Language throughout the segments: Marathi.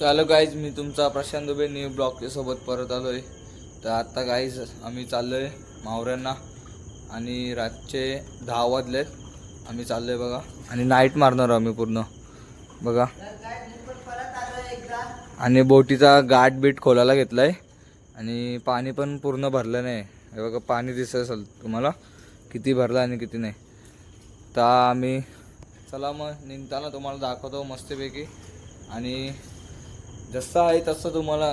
हॅलो गाईज, मी तुमचा प्रशांत दुबे न्यू ब्लॉगच्या सोबत परत आलो आहे. तर आत्ता गाईज आम्ही चाललो आहे मावऱ्यांना आणि रातचे 10 वाजलेत. आम्ही चाललो आहे बघा आणि नाईट मारणार आम्ही पूर्ण बघा. आणि बोटीचा गाठ बीट खोलायला घेतला आहे आणि पाणी पण पूर्ण भरलं नाही. हे बघा पाणी दिसत असेल तुम्हाला किती भरलं आणि किती नाही. तर आम्ही चला मग निघताना तुम्हाला दाखवतो मस्तपैकी आणि जसं आहे तसं तुम्हाला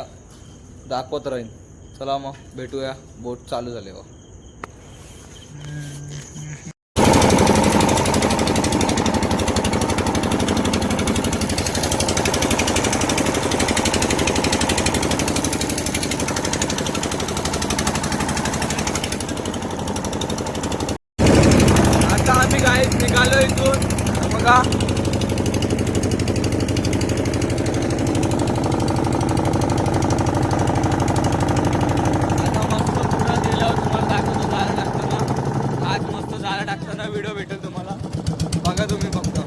दाखवत राहील. चला मग भेटूया, बोट चालू झाले हो. आता आम्ही काय निघालो इथून बघा. व्हिडिओ भेटेल तुम्हाला बघा तुम्ही फक्त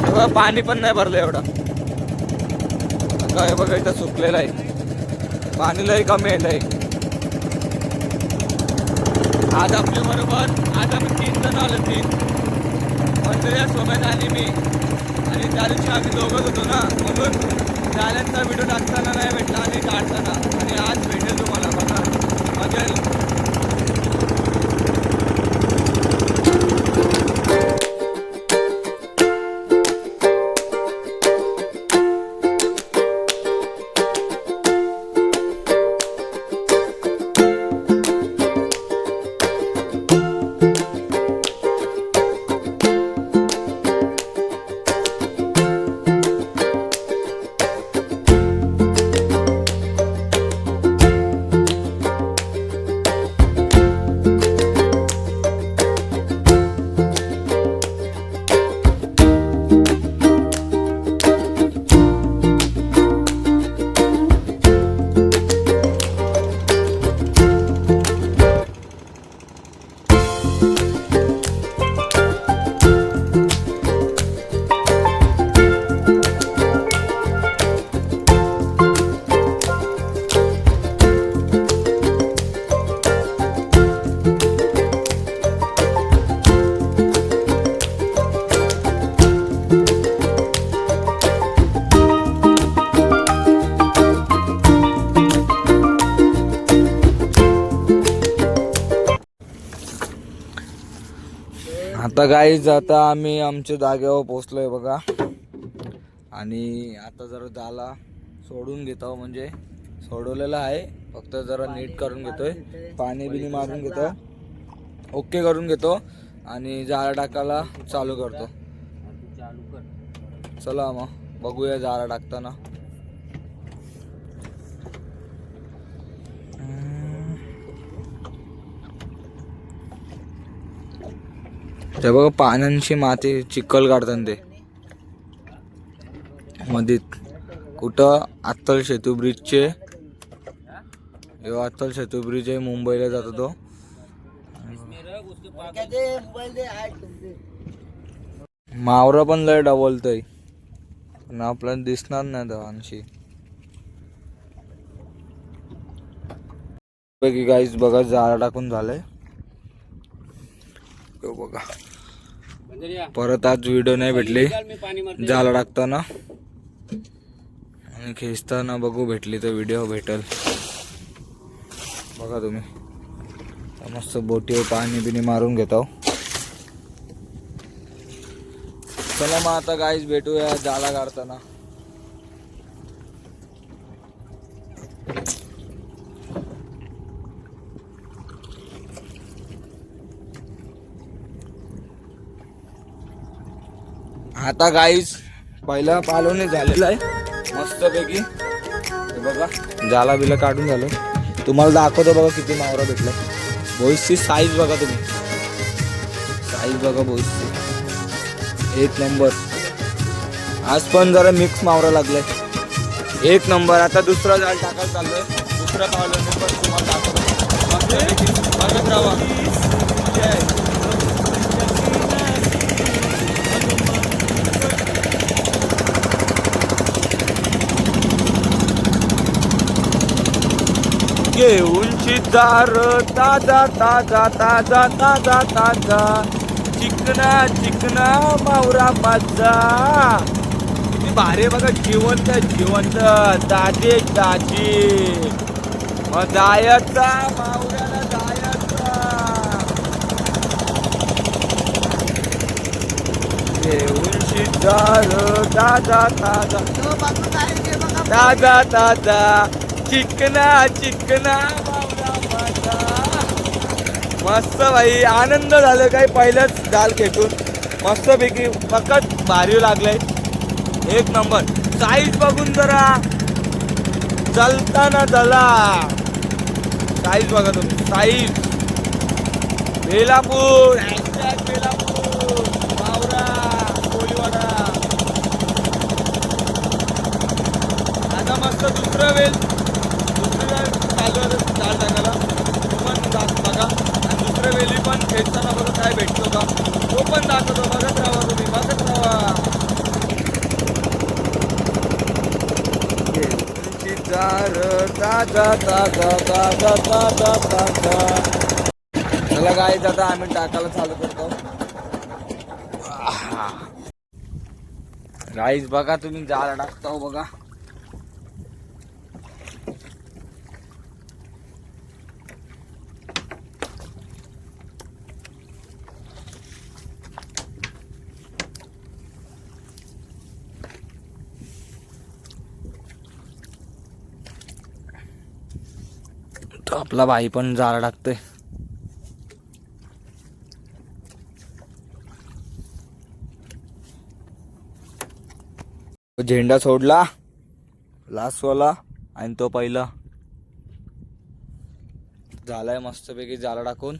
बघा. पाणी पण नाही भरलं एवढं काय बघा. इथं सुकलेलं आहे, पाणी लय कमी येत आहे. आज आपल्या बरोबर आज आम्ही 3 जण आलो. 3 मंदिरा सोबत आणि मी आणि त्या दिवशी आम्ही दोघंच होतो ना, म्हणून त्यानंतर व्हिडिओ टाकताना नाही भेटला आणि काढताना. आणि आज भेटेल तुम्हाला बघा मजा. आता गाईज आता आम्ही आमच्या जागेवर पोचलोय बघा. आणि आता जरा जाला सोडून घेतो, म्हणजे सोडवलेला आहे, फक्त जरा नीट करून घेतोय, पाणी बिनी मारून घेतो, ओके करून घेतो आणि जाळा टाकायला चालू करतो. चला मग बघूया जाळा टाकताना. ते बघा पाण्याची माती चिखल काढतात ते मध्ये. कुठं अत्तल सेतू ब्रिजचे, अत्तल सेतू ब्रिज आहे, मुंबईला जातो तो. मावरा पण लय डबलतय पण आपल्याला दिसणार नाही दवांशी. गाईज बघा जाळा टाकून झालंय बघा. परत आज व्हिडिओ नाही भेटली जाळा टाकताना आणि खेचताना बघू भेटली तर व्हिडिओ भेटल बघा तुम्ही. मस्त बोटीवर पाणी बिनी मारून घेतो. चला मग आता गाईज भेटूया जाळा काढताना. आता गाईज पहिला पालवणी झालेला आहे मस्तपैकी. हे बघा जाला बिला काढून झालं, तुम्हाला दाखवतो बघा किती मावरा भेटला. भोईसची साईज बघा तुम्ही, साईज बघा भोईसची एक नंबर. आज पण जरा मिक्स मावरा लागलाय एक नंबर. आता दुसरा जाळ टाकायला चाललोय, दुसरा पावलं पण तुम्हाला दाखवतो, बघत राहा. घेऊन शिजार ताजा ताजा ताजा ताजा ताजा चिकना चिकना मावरा माझा. किती भारी आहे बघा, जिवंत जिवंत ताजे ताजे. मग जायचा मावऱ्याला जायचा. घेऊन शिजार ताजा ताजा ताजा ताजा चिकना चिकना मावरा माझा. मस्त भाई, आनंद झालं काय पहिलंच जाल खेटून. मस्त पैकी फकत भारी लागलंय, एक नंबर. साईज बघून जरा चलताना चला. साईज बघा तुम्ही, साईज. बेलापूर बेलापूर मावरा कोळीवाडा. आता मस्त दुसरं वेल चालू जाल टाकायला, तो पण बघा. आणि दुसरं वेली पण खेळताना बघा काय भेटतो का, तो पण दाखवतो. बघत राहा तुम्ही, बघत राहा. ताजा ताजा ताजा ताजा ताजा. चला गाईज, आता आम्ही टाकायला चालू करतो. गाईज बघा तुम्ही, जाळ टाकतो बघा. तो आपला भाई पण जाळ टाकतोय. झेंडा सोडला लास्टवाला, आणि तो पहिला झालाय मस्तपैकी जाळ टाकून.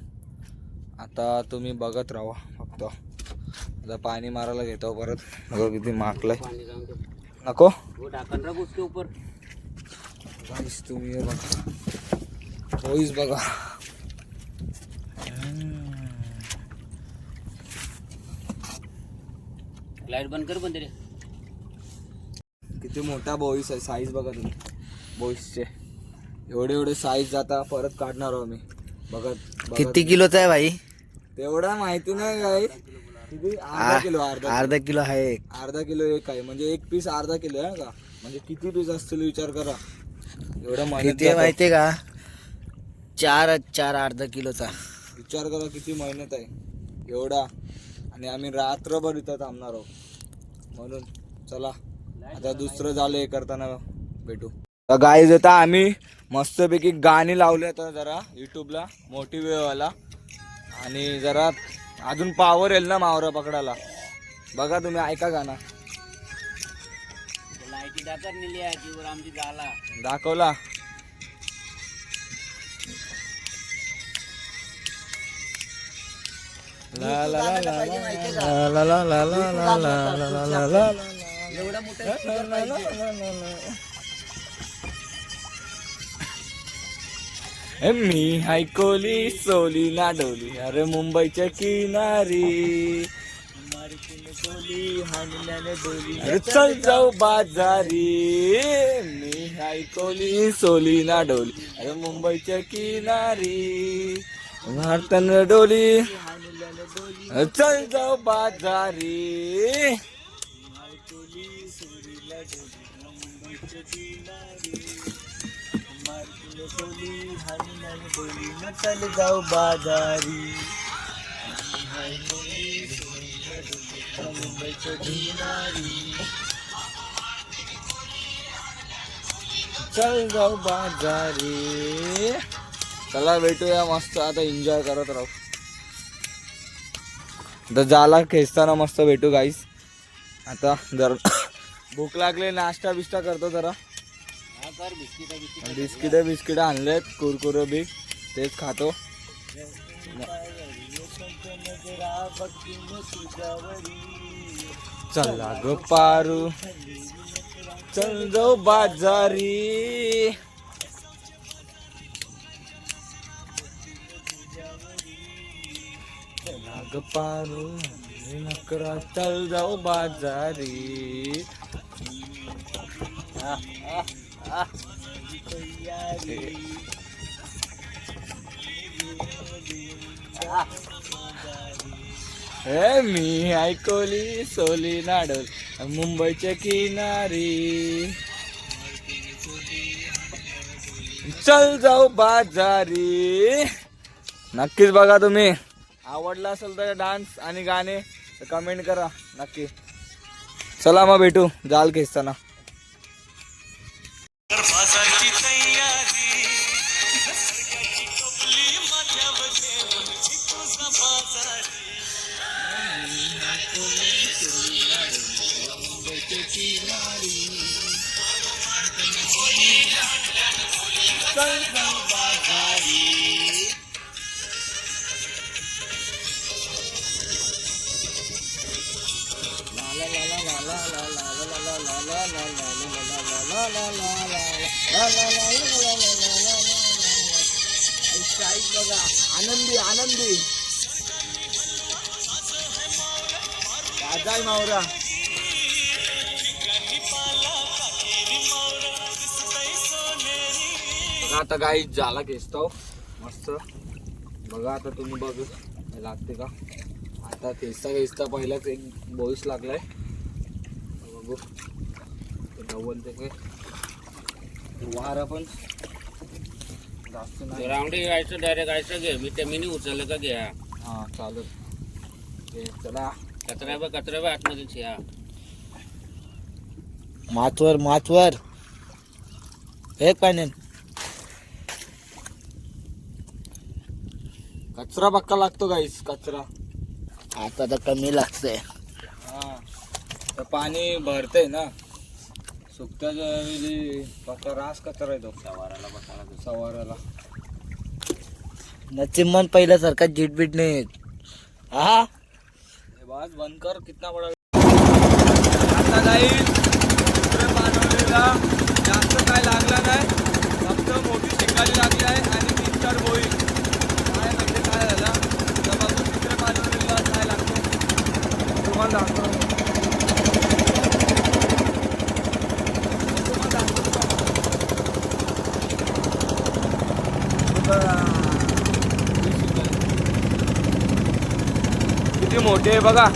आता तुम्ही बघत राहा फक्त. आता पाणी मारायला घेतो परत. बघा किती माकलंय. नको तुम्ही बघा, होईस बघा. लाईट बंद कर बंद रे. किती मोठा बोईस आहे, साईज बघा तुम्ही बोईसचे. एवढे एवढे साईज आता परत काढणार आहोत मी. बघत किती किलोचा आहे भाई? तेवढा माहिती नाही काय. किती? अर्धा किलो. अर्धा किलो आहे. अर्धा किलो एक आहे, म्हणजे एक पीस अर्धा किलो आहे का. म्हणजे किती पीस असतील विचार करा. एवढा माहितीये का, चार अर्धा किलोचा. विचार करा किती मेहनत आहे एवढा. आणि आम्ही रात्रभर इथं थांबणार आहोत. म्हणून चला आता दुसरं झालं हे करताना भेटू. गाईज आता आम्ही मस्तपैकी गाणी लावले आता जरा युट्यूबला मोटिवेवाला. आणि जरा अजून पावर येईल ना मावरा पकडायला. बघा तुम्ही, ऐका गाणं. दाखवला. ला ला ला ला ला ला ला ला ला ला ला ला. एवढा मोठा मी हायकोली सोली ना डोली, अरे मुंबईच्या किनारी. अरे चल जाऊ बाजारी. मी हायकोली सोली ना डोली, अरे मुंबईच्या किनारी. भारतानं डोली, चल जाऊ बाजारी. चल जाऊ बाजारी. चल जाऊ बाजारी. चला भेटूया मस्त. आता एन्जॉय करत राहू. तर जाला खेचताना मस्त भेटू गाईस. आता जरा भूक लागले, नाश्ता बिस्टा करतो जरा. बिस्किट आणलेत, कुरकुरे बी तेच खातो. चला ग पारू, चल जाऊ बाजारी. चला ग पारू नकरा, चल जाऊ बाजारी. हे मी ऐकवली सोली नाडल मुंबईच्या किनारी, चल जाऊ बाजारी. नक्कीच बघा तुम्ही. आवडला असेल तर डान्स आणि गाणे तर कमेंट करा नक्की. चला मग भेटू जाल खेचताना. बघा आनंदी आनंदी मावरा. आता काही जाला खेचतो मस्त. बघा आता तुम्ही बघू लागते का. आता खेचता खेचता पहिलाच एक बोईस लागलाय. बघू डबल ते काय वारा पण जास्त नाही. राऊंडी गायचं डायरेक्ट गायचं घे. मी ते मिनी उचललं का घ्या. हा चालत. चला कचरा बा आतमध्ये या. माथवर माथवर एक पाण्यात कचरा पक्का लागतो गाईस. कचरा आता तर कमी लागतंय. हा तर पाणी भरतंय ना सुकत्याच्या वेळी फक्त रास कचरा येतो सवाराला बसायला. सवाराला नचिमन पहिल्यासारखा जीटबीट नाही येत. हा बस बंद कर. कितना बडा आता जाईल पानवलेला. जास्त काय लागला नाही. फक्त मोठी शिकाली लागली आहे आणि 3-4 बोई. काय म्हणजे काय झाला तर बघू तिकडे पानवलेला काय लागतो तुम्हाला दाखवतो. किती मोठे आहे बघा.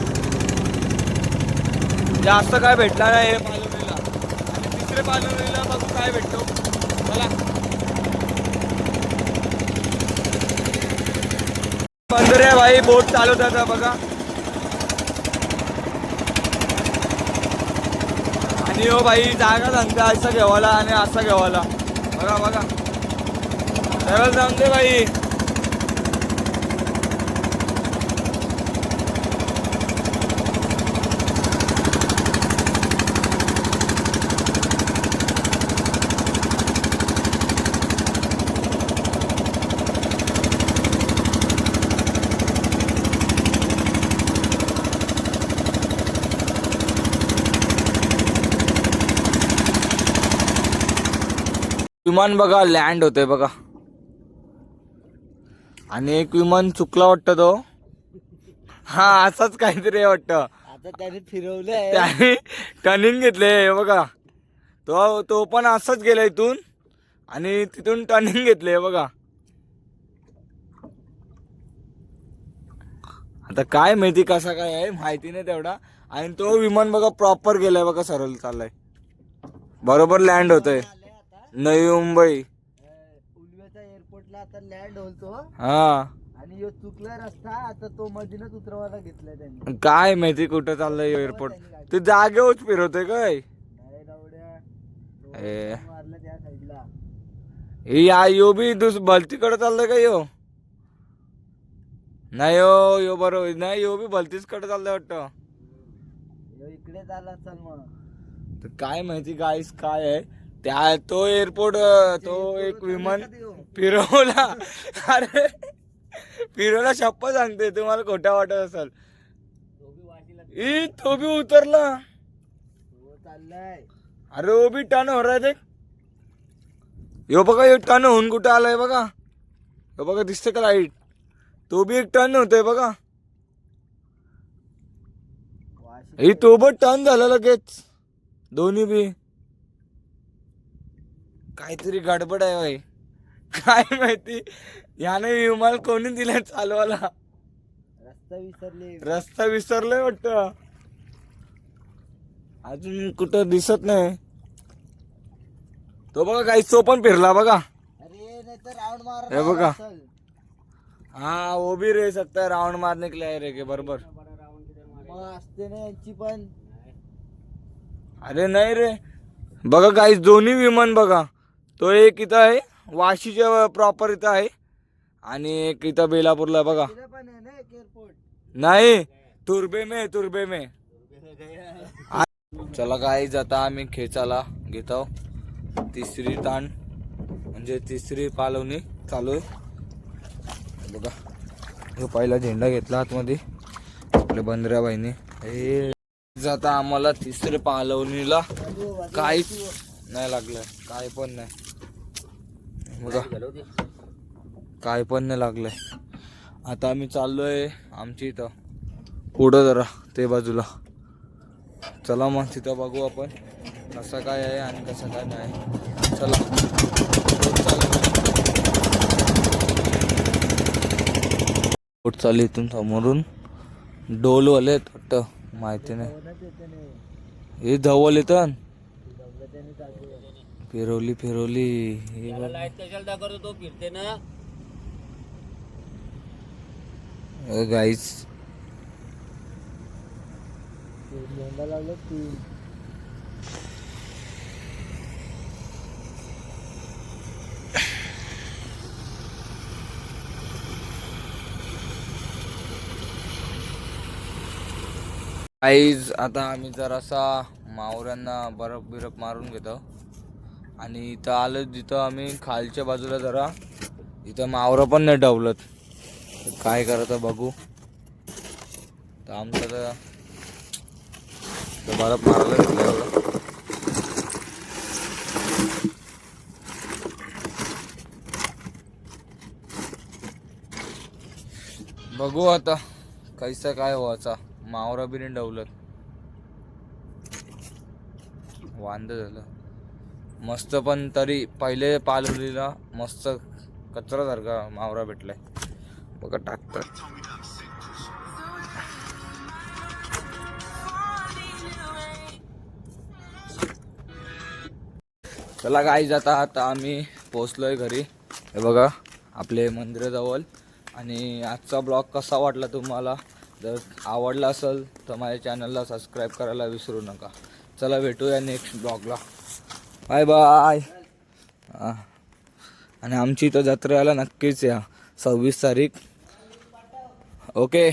जास्त काय भेटला नाही हे पालवणीला. आणि तिसरे पालवणीला बघू काय भेटतो. मला बंदर आहे भाई. बोट चालवतात बघा. आणि हो भाई जागा सांगते असं घेवाला आणि असा घेवाला. बघा बघा सरळ सांगते भाई. विमान बघा लँड होतंय बघा. आणि एक विमान चुकला वाटतं तो. हा असाच काहीतरी वाटतं. आता त्याने फिरवलंय. त्याने टर्निंग घेतले बघा. तो पण असंच गेला इथून आणि तिथून टर्निंग घेतले बघा. आता काय माहिती कसा काय आहे माहिती नाही तेवढा. आणि तो विमान बघा प्रॉपर गेलाय बघा. सरळ चाललाय. बरोबर लँड होतंय नवी मुंबई. उलव्याच्या एअरपोर्टला आता लँड होतो. हा आणि यो चुकला रस्ता. आता तो मधीनच उतरवायला घेतलाय त्यांनी. काय माहिती कुठं चाललंय एअरपोर्ट. ते जागेवरच फिरवतोय काय. नाही रावड्या. ए. मारलं त्या साईडला. यो बी भलतीकडे चाललंय का यो. नाही हो यो बरोबर नाही. यो बी भलतीच कडे चाललंय वाटतं. यो इकडे झाला चल मग. तर काय माहिती गाईस काय आहे. त्या तो एअरपोर्ट तो एक विमान फिरवला. अरे फिरवला शप्पा सांगते तुम्हाला खोटा वाटत असेल. तो बी उतरला. चाललाय. अरे वो बी टर्न हो रहा है. यो बघा यो टर्न होऊन कुठं आलाय बघा. यो बघा दिसते का लाईट. तो बी एक टर्न होतोय बघा. ही तो पण टर्न झाला लगेच. दोन्ही बी काहीतरी गडबड आहे भाई. काय माहिती याने विमान कोणी दिलाय चालवायला. रस्ता विसरले. रस्ता विसरलाय वाटतं. अजून कुठं दिसत नाही. तो बघा काही तो पण फिरला बघा. अरे नाही तर राऊंड मार. हे बघा. हाँ वो भी रह सकता है राउंड मारने के लिए रह के बरोबर. मग असते ना यांची पण. अरे नाही रे बघा काही दोन्ही विमान बघा. तो एक इथं आहे वाशीच्या प्रॉपर इथं आहे आणि एक इथं बेलापूरला बघा. तिथे पण आहे ना एक एअरपोर्ट. नाही तुर्बे में. चला गाईज आता आम्ही खेचाला घेतो. तिसरी ताण म्हणजे तिसरी पालवणी चालू आहे बघा. हे पहिला झेंडा घेतला आतमध्ये आपल्या बंदऱ्याबाईने. हे जाता आम्हाला तिसरी पालवणीला काहीच नाही लागलं. काय पण नाही बघा. काय पण नाही लागलंय. आता आम्ही चाललोय आमची इथं पुढं जरा ते बाजूला. चला मग तिथं बघू आपण कसं काय आहे आणि कसं काय नाही. चला बोट चालू इथून समोरून. डोलवाले आहेत वाटतं माहिती नाही. हे धवल येतं फिरवली हे बघ. लाईट कशाला दाखवतो तो फिरते ना. गाईस झेंडा लावला की गाईज आता आम्ही जरासा मावऱ्यांना बर्फ बिरफ मारून घेतो आणि इथं आलो जिथं आम्ही खालच्या बाजूला जरा इथं मावरं पण नाही डवलत. काय करायचं बघू. तर आमचं तर बर्फ मारायला घेतलं. बघू आता कैसा काय व्हायचा. मावरा बी नाही डवलत. वांद झालं मस्त. पण तरी पहिले पालवलीला मस्त कचरासारखा मावरा भेटलाय बघा. टाकतात चला गाईज आता आम्ही पोचलोय घरी. हे बघा आपले मंदिराजवळ. आणि आजचा ब्लॉग कसा वाटला तुम्हाला. जर आवडला असेल तर माझ्या चॅनलला सबस्क्राईब करायला विसरू नका. चला भेटूया नेक्स्ट ब्लॉगला. Bye bye. आणि आमची इथं जत्रेला नक्कीच या 26 तारीख. ओके.